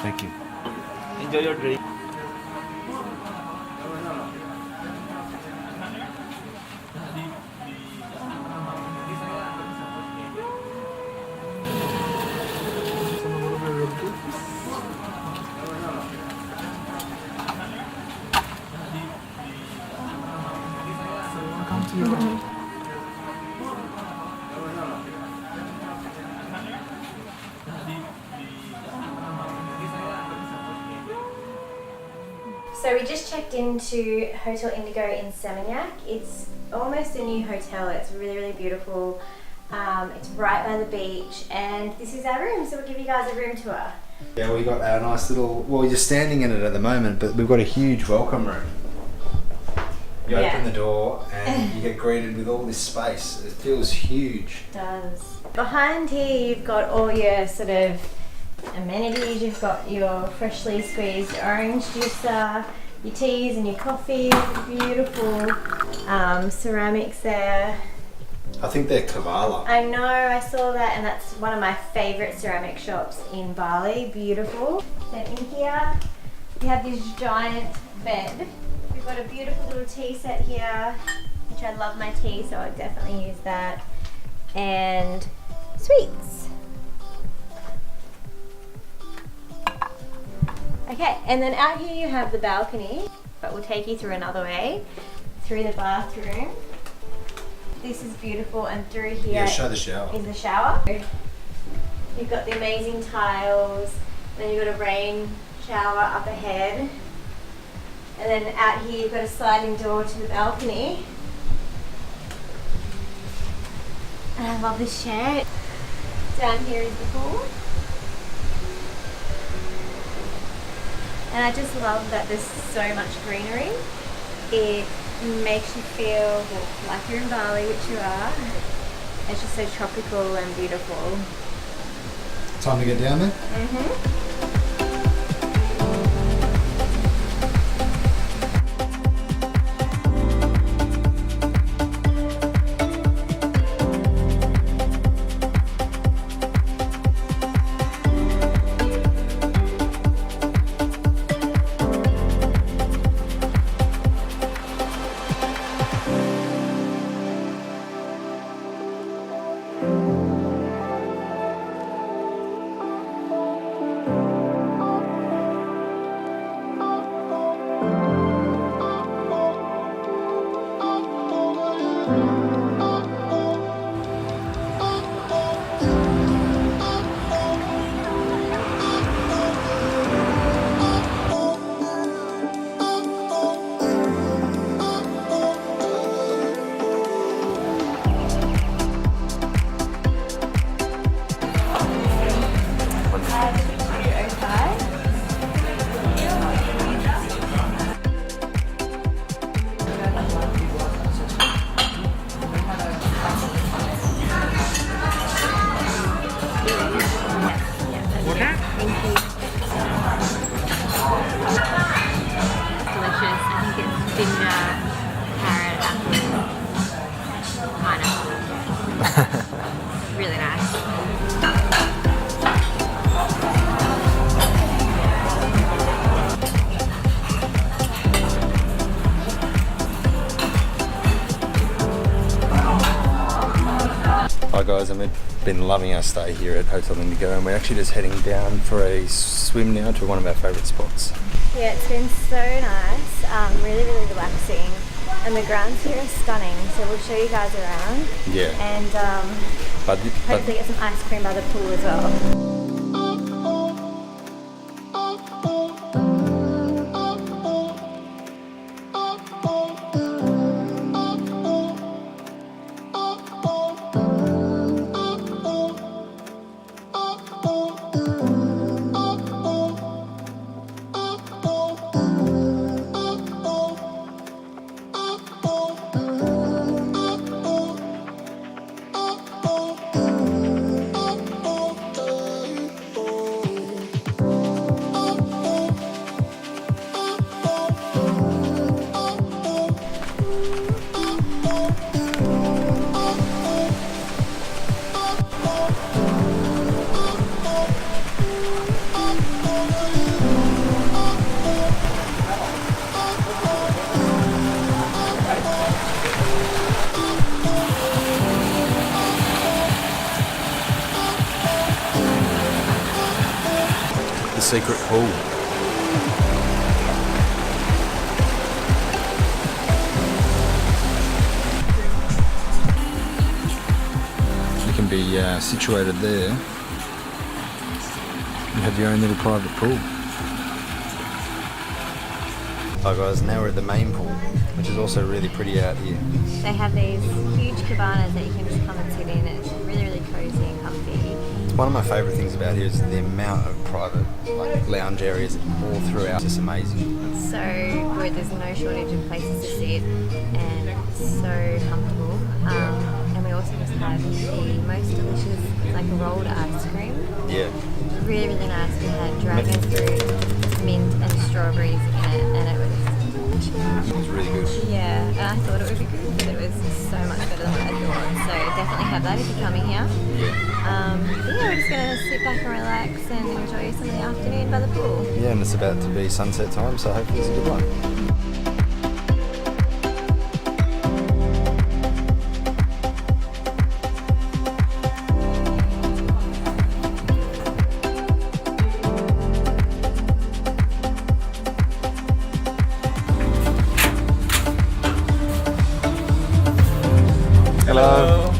Thank you. Enjoy your drink. So we just checked into Hotel Indigo in Seminyak. It's almost a new hotel. It's really, really beautiful. It's right by the beach, and this is our room, so we'll give you guys a room tour. Yeah, we got our nice little, well, you're standing in it at the moment, but we've got a huge welcome room. You open the door and you get greeted with all this space. It feels huge. It does. Behind here you've got all your sort of amenities. You've got your freshly squeezed orange juicer, your teas and your coffee, beautiful ceramics there. I think they're Kavala. I know, I saw that, and that's one of my favourite ceramic shops in Bali. Beautiful. Then in here we have this giant bed. We've got a beautiful little tea set here, which I love my tea, so I'd definitely use that. And sweets. Okay, and then out here you have the balcony, but we'll take you through another way, through the bathroom. This is beautiful, and through here show the shower. Is the shower. You've got the amazing tiles, then you've got a rain shower up ahead, and then out here you've got a sliding door to the balcony. And I love this chair. Down here is the pool. And I just love that there's so much greenery. It makes you feel like you're in Bali, which you are. It's just so tropical and beautiful. Time to get down there? Really nice. Hi guys, I've been loving our stay here at Hotel Indigo, and we're actually just heading down for a swim now to one of our favourite spots. Yeah, it's been so nice, really, really relaxing. And the grounds here are stunning, so we'll show you guys around. Yeah. And hopefully get some ice cream by the pool as well. secret pool. You can be situated there and have your own little private pool. Hi guys, now we're at the main pool, which is also really pretty out here. They have these huge cabanas that you can just come and sit in. It's really, really cozy and comfy. One of my favourite things about here is the amount of private lounge areas all throughout. It's just amazing. It's so good. There's no shortage of places to sit and so comfortable. And we also just have the most delicious, like rolled ice cream. Yeah. Really, really nice. We had dragon fruit, mint and strawberries in it, and it was delicious. It was really good. Yeah, and I thought it would be good, but it was so much better than what I thought. So definitely have that if you're coming here. Yeah. But yeah, we're just going to sit back and relax and enjoy some of the afternoon by the pool. Yeah, and it's about to be sunset time, so hopefully it's a good one. Hello.